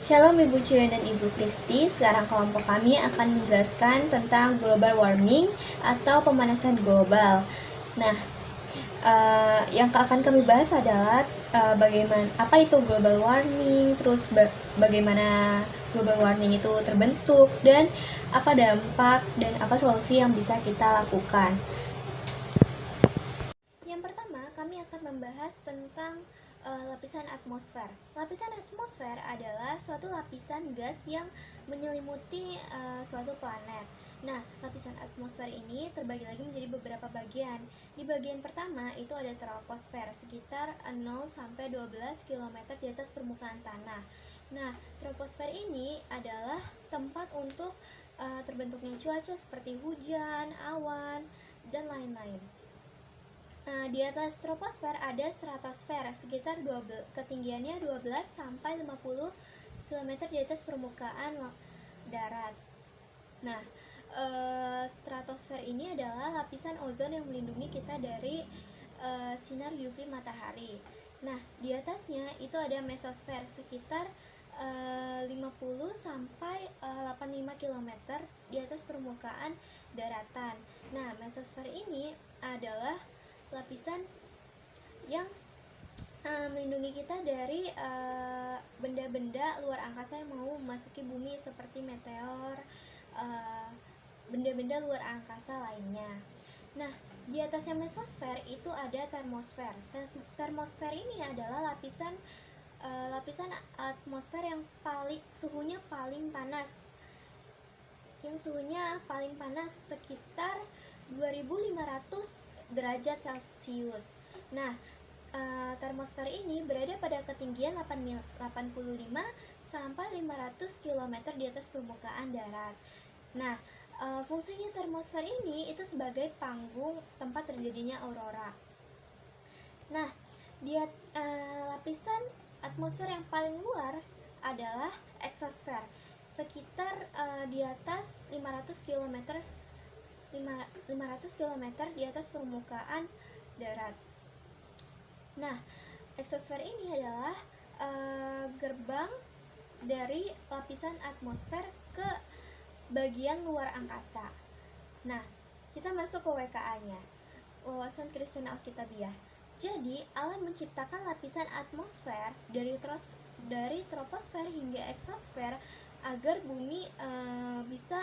Shalom Ibu Ciren dan Ibu Kristi. Sekarang kelompok kami akan menjelaskan tentang global warming atau pemanasan global. Nah, yang akan kami bahas adalah bagaimana apa itu global warming, terus bagaimana global warming itu terbentuk, dan apa dampak dan apa solusi yang bisa kita lakukan. Yang pertama, kami akan membahas tentang lapisan atmosfer. Lapisan atmosfer adalah suatu lapisan gas yang menyelimuti suatu planet. Nah, lapisan atmosfer ini terbagi lagi menjadi beberapa bagian. Di bagian pertama itu ada troposfer sekitar 0 sampai 12 km di atas permukaan tanah. Nah, troposfer ini adalah tempat untuk terbentuknya cuaca seperti hujan, awan, dan lain-lain. Di atas troposfer ada stratosfer sekitar ketinggiannya 12 sampai 50 km di atas permukaan darat. Nah, stratosfer ini adalah lapisan ozon yang melindungi kita dari sinar UV matahari. Nah, di atasnya itu ada mesosfer sekitar 50 sampai 85 km di atas permukaan daratan. Nah, mesosfer ini adalah lapisan yang melindungi kita dari benda-benda luar angkasa yang mau memasuki bumi seperti meteor, benda-benda luar angkasa lainnya. Nah, di atasnya mesosfer itu ada termosfer. Termosfer ini adalah lapisan atmosfer yang suhunya paling panas. Yang suhunya paling panas sekitar 2500 derajat Celcius. Nah, termosfer ini berada pada ketinggian 85 sampai 500 km di atas permukaan darat. Nah, fungsinya termosfer ini itu sebagai panggung tempat terjadinya aurora. Nah, lapisan atmosfer yang paling luar adalah eksosfer, sekitar di atas 500 km di atas permukaan darat. Nah, eksosfer ini adalah gerbang dari lapisan atmosfer ke bagian luar angkasa. Nah, kita masuk ke WKA-nya, wawasan Kristen Alkitabiah. Jadi, Allah menciptakan lapisan atmosfer dari troposfer hingga eksosfer agar bumi bisa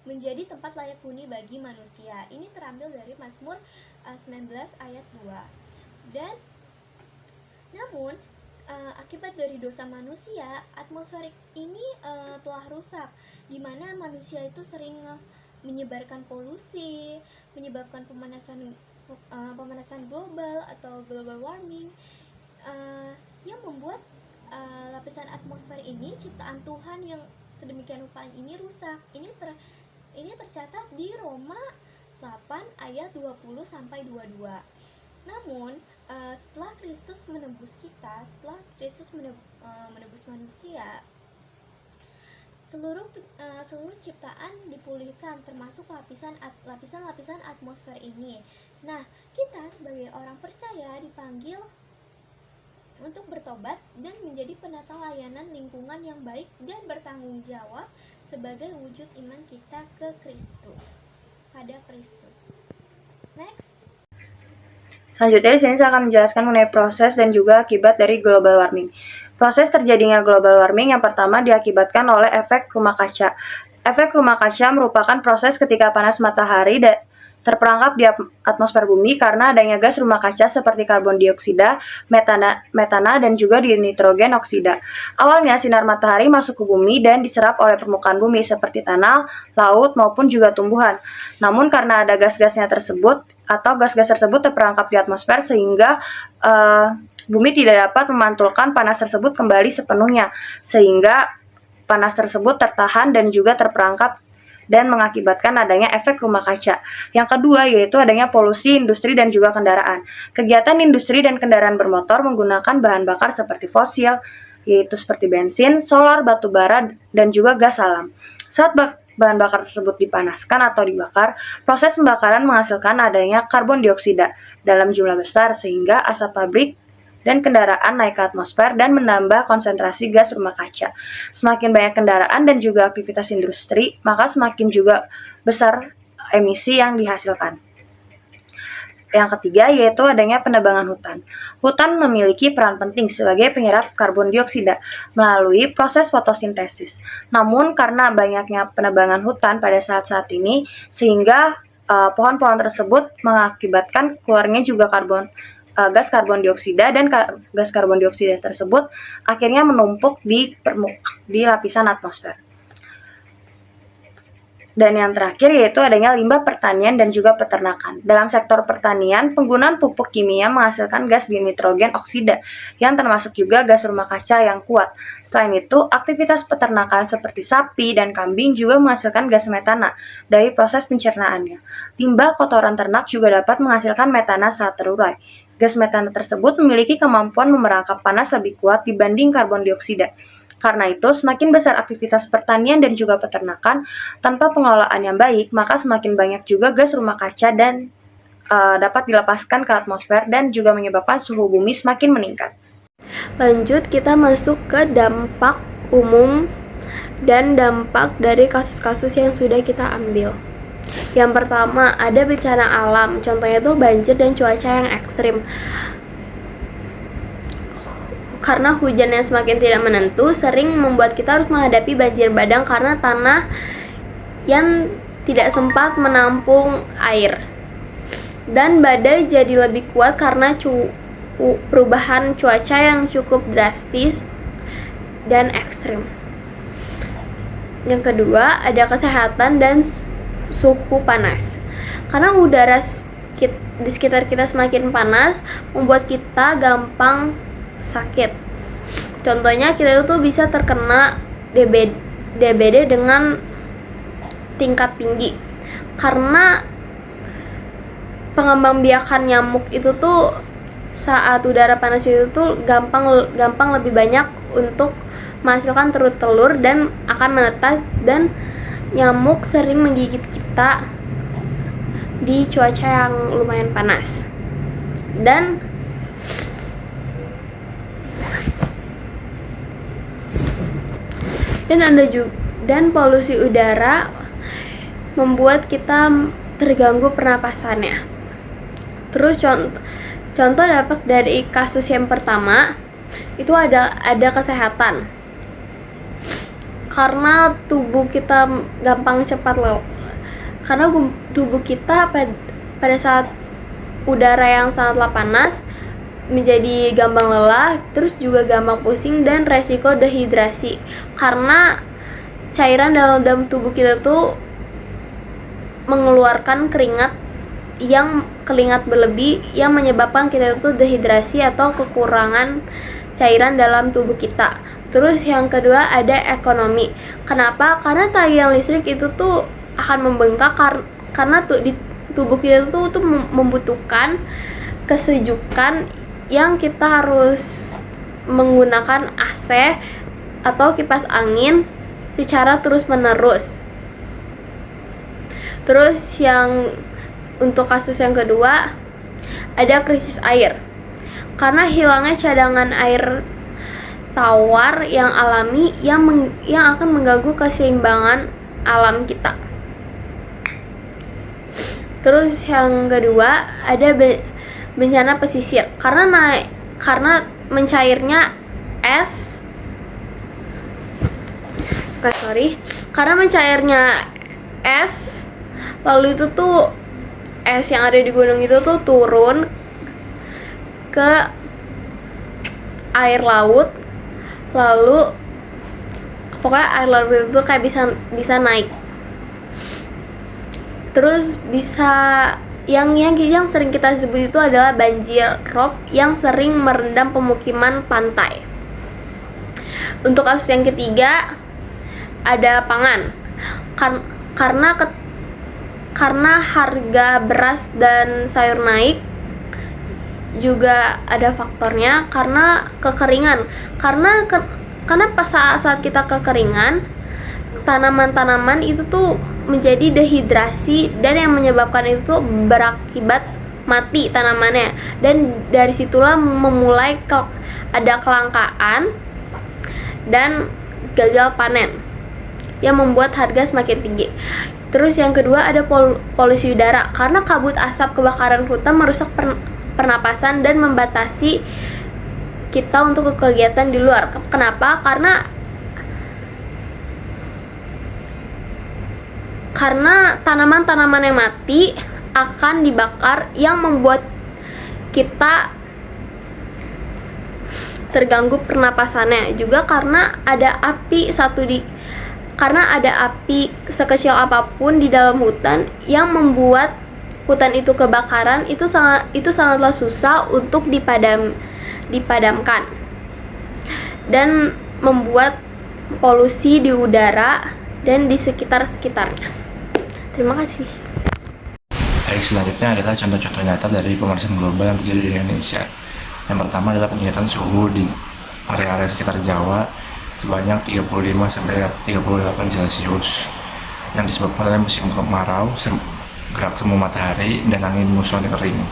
menjadi tempat layak huni bagi manusia. Ini terambil dari Mazmur 19 ayat 2. Dan namun akibat dari dosa manusia, atmosfer ini telah rusak, di mana manusia itu sering menyebarkan polusi, menyebabkan pemanasan global atau global warming, yang membuat lapisan atmosfer ini ciptaan Tuhan yang sedemikian rupa ini rusak. Ini tercatat di Roma 8 ayat 20 sampai 22. Namun, setelah Kristus menebus kita, setelah Kristus menebus manusia, seluruh ciptaan dipulihkan, termasuk lapisan atmosfer ini. Nah, kita sebagai orang percaya dipanggil untuk bertobat dan menjadi penata layanan lingkungan yang baik dan bertanggung jawab sebagai wujud iman kita pada Kristus. Next. Selanjutnya di sini saya akan menjelaskan mengenai proses dan juga akibat dari global warming. Proses terjadinya global warming yang pertama diakibatkan oleh efek rumah kaca. Efek rumah kaca merupakan proses ketika panas matahari terperangkap di atmosfer bumi karena adanya gas rumah kaca seperti karbon dioksida, metana, dan juga di nitrogen oksida. Awalnya sinar matahari masuk ke bumi dan diserap oleh permukaan bumi seperti tanah, laut, maupun juga tumbuhan. Namun karena ada gas-gasnya tersebut atau gas-gas tersebut terperangkap di atmosfer sehingga bumi tidak dapat memantulkan panas tersebut kembali sepenuhnya, sehingga panas tersebut tertahan dan juga terperangkap dan mengakibatkan adanya efek rumah kaca. Yang kedua yaitu adanya polusi industri dan juga kendaraan. Kegiatan industri dan kendaraan bermotor menggunakan bahan bakar seperti fosil, yaitu seperti bensin, solar, batu bara, dan juga gas alam. Saat bahan bakar tersebut dipanaskan atau dibakar, proses pembakaran menghasilkan adanya karbon dioksida dalam jumlah besar sehingga asap pabrik dan kendaraan naik ke atmosfer dan menambah konsentrasi gas rumah kaca. Semakin banyak kendaraan dan juga aktivitas industri, maka semakin juga besar emisi yang dihasilkan. Yang ketiga yaitu adanya penebangan hutan. Hutan memiliki peran penting sebagai penyerap karbon dioksida melalui proses fotosintesis. Namun karena banyaknya penebangan hutan pada saat-saat ini, sehingga pohon-pohon tersebut mengakibatkan keluarnya juga gas karbon dioksida, dan gas karbon dioksida tersebut akhirnya menumpuk di lapisan atmosfer. Dan yang terakhir yaitu adanya limbah pertanian dan juga peternakan. Dalam sektor pertanian, penggunaan pupuk kimia menghasilkan gas nitrogen oksida yang termasuk juga gas rumah kaca yang kuat. Selain itu, aktivitas peternakan seperti sapi dan kambing juga menghasilkan gas metana dari proses pencernaannya. Limbah kotoran ternak juga dapat menghasilkan metana saat terurai. Gas metana tersebut memiliki kemampuan memerangkap panas lebih kuat dibanding karbon dioksida. Karena itu, semakin besar aktivitas pertanian dan juga peternakan tanpa pengelolaan yang baik, maka semakin banyak juga gas rumah kaca dan dapat dilepaskan ke atmosfer dan juga menyebabkan suhu bumi semakin meningkat. Lanjut, kita masuk ke dampak umum dan dampak dari kasus-kasus yang sudah kita ambil. Yang pertama, ada bencana alam, contohnya tuh banjir dan cuaca yang ekstrim. Karena hujan yang semakin tidak menentu, sering membuat kita harus menghadapi banjir bandang karena tanah yang tidak sempat menampung air. Dan badai jadi lebih kuat karena perubahan cuaca yang cukup drastis dan ekstrim. Yang kedua, ada kesehatan dan suhu panas. Karena udara di sekitar kita semakin panas, membuat kita gampang sakit. Contohnya kita itu bisa terkena DBD dengan tingkat tinggi karena pengembangbiakan nyamuk itu tuh saat udara panas itu tuh gampang lebih banyak untuk menghasilkan telur dan akan menetas, dan nyamuk sering menggigit kita di cuaca yang lumayan panas. Dan polusi udara membuat kita terganggu pernapasannya. Terus contoh dampak dari kasus yang pertama itu ada kesehatan. Karena tubuh kita gampang cepat lelah. Karena tubuh kita pada saat udara yang sangatlah panas menjadi gampang lelah, terus juga gampang pusing dan resiko dehidrasi karena cairan dalam tubuh kita tuh mengeluarkan keringat berlebih yang menyebabkan kita itu dehidrasi atau kekurangan cairan dalam tubuh kita. Terus yang kedua ada ekonomi. Kenapa? Karena tagihan listrik itu tuh akan membengkak karena di tubuh kita tuh membutuhkan kesejukan yang kita harus menggunakan AC atau kipas angin secara terus-menerus. Terus untuk kasus yang kedua ada krisis air. Karena hilangnya cadangan air tawar yang alami yang akan mengganggu keseimbangan alam kita. Terus yang kedua ada bencana pesisir karena mencairnya es. Karena mencairnya es, lalu itu tuh es yang ada di gunung itu tuh turun ke air laut, lalu pokoknya air laut itu kayak bisa naik. Terus bisa yang sering kita sebut itu adalah banjir rob yang sering merendam pemukiman pantai. Untuk kasus yang ketiga ada pangan. Karena harga beras dan sayur naik, juga ada faktornya karena kekeringan. Karena pas saat kita kekeringan, tanaman-tanaman itu tuh menjadi dehidrasi, dan yang menyebabkan itu berakibat mati tanamannya, dan dari situlah memulai ada kelangkaan dan gagal panen yang membuat harga semakin tinggi. Terus yang kedua ada polusi udara, karena kabut asap kebakaran hutan merusak pernapasan dan membatasi kita untuk kegiatan di luar. Kenapa? Karena tanaman-tanaman yang mati akan dibakar, yang membuat kita terganggu pernapasannya. Juga karena ada api sekecil apapun di dalam hutan yang membuat hutan itu kebakaran, itu sangatlah susah untuk dipadamkan dan membuat polusi di udara dan di sekitarnya. Terima kasih. Baik, selanjutnya adalah contoh-contoh nyata dari pemanasan global yang terjadi di Indonesia. Yang pertama adalah peningkatan suhu di area-area sekitar Jawa sebanyak 35-38 Celcius yang disebabkan oleh musim kemarau, gerak semu matahari, dan angin muson kering.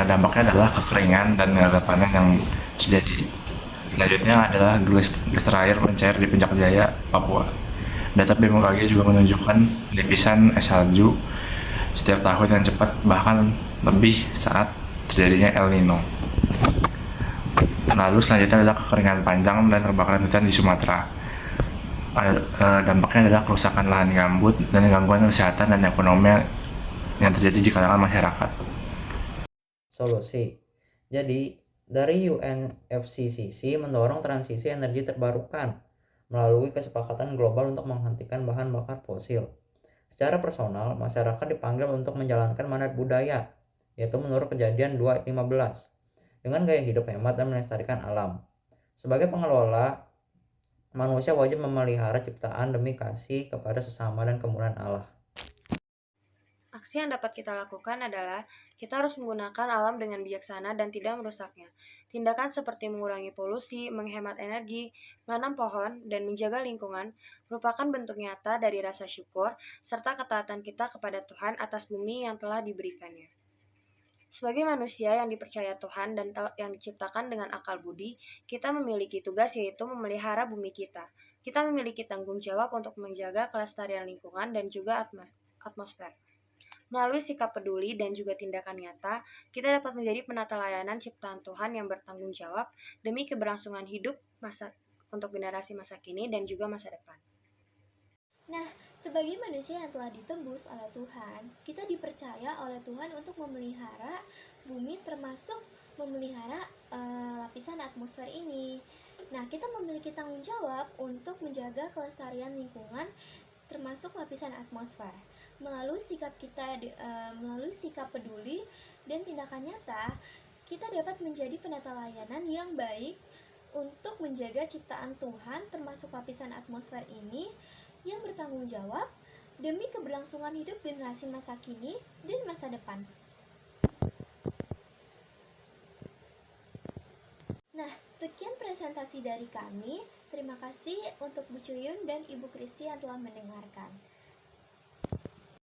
Dampaknya adalah kekeringan dan gagal panen yang terjadi. Selanjutnya adalah gletser air mencair di Puncak Jaya, Papua. Data BMKG juga menunjukkan lapisan es salju setiap tahun yang cepat, bahkan lebih saat terjadinya El Nino. Lalu selanjutnya adalah kekeringan panjang dan kebakaran hutan di Sumatera. Dampaknya adalah kerusakan lahan gambut dan gangguan kesehatan dan ekonomi yang terjadi di kalangan masyarakat. Solusi. Jadi, dari UNFCCC mendorong transisi energi terbarukan melalui kesepakatan global untuk menghentikan bahan bakar fosil. Secara personal, masyarakat dipanggil untuk menjalankan mandat budaya, yaitu menurut Kejadian 2:15, dengan gaya hidup hemat dan melestarikan alam. Sebagai pengelola, manusia wajib memelihara ciptaan demi kasih kepada sesama dan kemuliaan Allah. Aksi yang dapat kita lakukan adalah kita harus menggunakan alam dengan bijaksana dan tidak merusaknya. Tindakan seperti mengurangi polusi, menghemat energi, menanam pohon, dan menjaga lingkungan merupakan bentuk nyata dari rasa syukur serta ketaatan kita kepada Tuhan atas bumi yang telah diberikannya. Sebagai manusia yang dipercaya Tuhan dan yang diciptakan dengan akal budi, kita memiliki tugas yaitu memelihara bumi kita. Kita memiliki tanggung jawab untuk menjaga kelestarian lingkungan dan juga atmosfer. Melalui sikap peduli dan juga tindakan nyata, kita dapat menjadi penata layanan ciptaan Tuhan yang bertanggung jawab demi keberlangsungan hidup untuk generasi masa kini dan juga masa depan. Nah, sebagai manusia yang telah ditebus oleh Tuhan, kita dipercaya oleh Tuhan untuk memelihara bumi, termasuk memelihara lapisan atmosfer ini. Nah, kita memiliki tanggung jawab untuk menjaga kelestarian lingkungan termasuk lapisan atmosfer. Melalui sikap peduli dan tindakan nyata, kita dapat menjadi penata layanan yang baik untuk menjaga ciptaan Tuhan termasuk lapisan atmosfer ini yang bertanggung jawab demi keberlangsungan hidup generasi masa kini dan masa depan. Nah, sekian presentasi dari kami. Terima kasih untuk Bu Cuyun dan Ibu Kristi yang telah mendengarkan.